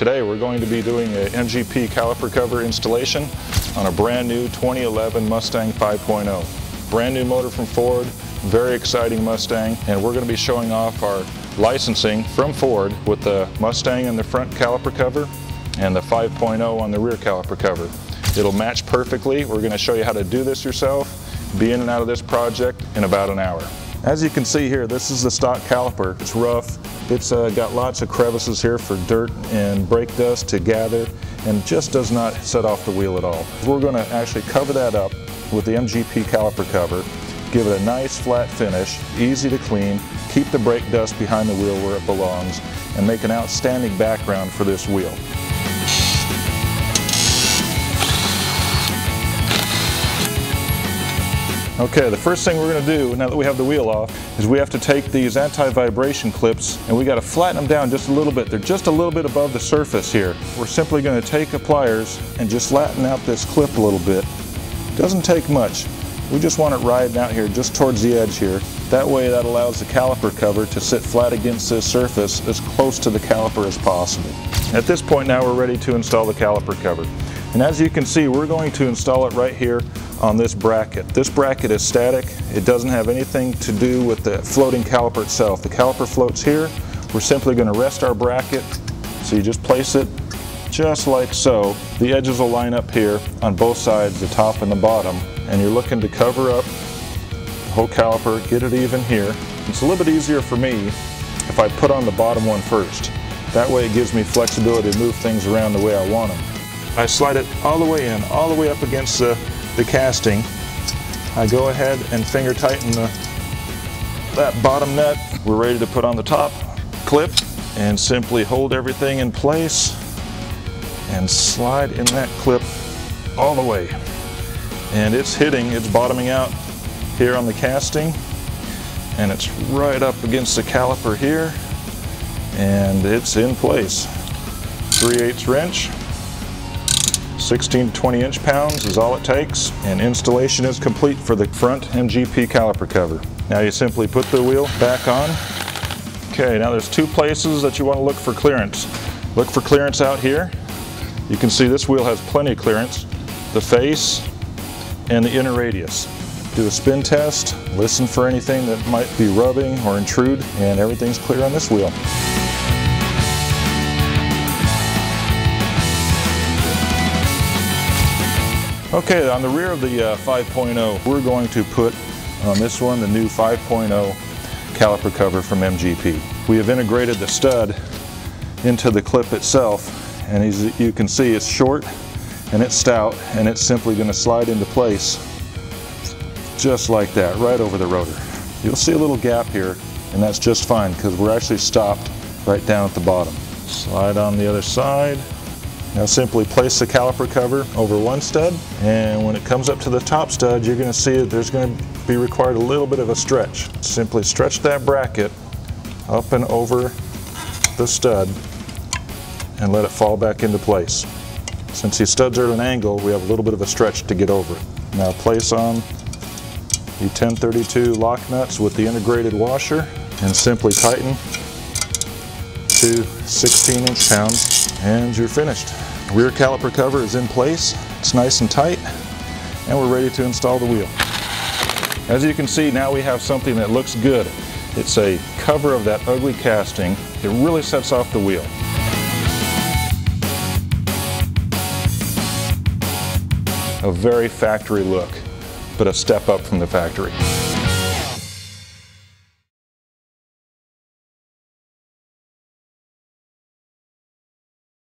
Today we're going to be doing an MGP caliper cover installation on a brand new 2011 Mustang 5.0. Brand new motor from Ford, very exciting Mustang, and we're going to be showing off our licensing from Ford with the Mustang in the front caliper cover and the 5.0 on the rear caliper cover. It'll match perfectly. We're going to show you how to do this yourself, be in and out of this project in about an hour. As you can see here, this is the stock caliper. It's rough. It's got lots of crevices here for dirt and brake dust to gather, and just does not set off the wheel at all. We're going to actually cover that up with the MGP caliper cover, give it a nice flat finish, easy to clean, keep the brake dust behind the wheel where it belongs, and make an outstanding background for this wheel. Okay, the first thing we're going to do, now that we have the wheel off, is we have to take these anti-vibration clips and we got to flatten them down just a little bit. They're just a little bit above the surface here. We're simply going to take a pliers and just flatten out this clip a little bit. Doesn't take much. We just want it riding out here just towards the edge here. That way that allows the caliper cover to sit flat against this surface as close to the caliper as possible. At this point now we're ready to install the caliper cover. And as you can see, we're going to install it right here on this bracket. This bracket is static. It doesn't have anything to do with the floating caliper itself. The caliper floats here. We're simply going to rest our bracket. So you just place it just like so. The edges will line up here on both sides, the top and the bottom. And you're looking to cover up the whole caliper, get it even here. It's a little bit easier for me if I put on the bottom one first. That way it gives me flexibility to move things around the way I want them. I slide it all the way in, all the way up against the casting. I go ahead and finger tighten that bottom nut. We're ready to put on the top clip and simply hold everything in place and slide in that clip all the way. And it's bottoming out here on the casting, and it's right up against the caliper here, and it's in place. 3/8 wrench. 16 to 20 inch-pounds is all it takes, and installation is complete for the front MGP caliper cover. Now you simply put the wheel back on. Okay, now there's two places that you want to look for clearance. Look for clearance out here. You can see this wheel has plenty of clearance. The face and the inner radius. Do a spin test, listen for anything that might be rubbing or intrude, and everything's clear on this wheel. Okay, on the rear of the 5.0, we're going to put on this one the new 5.0 caliper cover from MGP. We have integrated the stud into the clip itself, and as you can see, it's short and it's stout, and it's simply going to slide into place just like that, right over the rotor. You'll see a little gap here, and that's just fine because we're actually stopped right down at the bottom. Slide on the other side. Now simply place the caliper cover over one stud, and when it comes up to the top stud, you're going to see that there's going to be required a little bit of a stretch. Simply stretch that bracket up and over the stud and let it fall back into place. Since these studs are at an angle, we have a little bit of a stretch to get over it. Now place on the 1032 lock nuts with the integrated washer and simply tighten to 16 inch-pounds, and you're finished. Rear caliper cover is in place, it's nice and tight, and we're ready to install the wheel. As you can see, now we have something that looks good. It's a cover of that ugly casting. It really sets off the wheel. A very factory look, but a step up from the factory.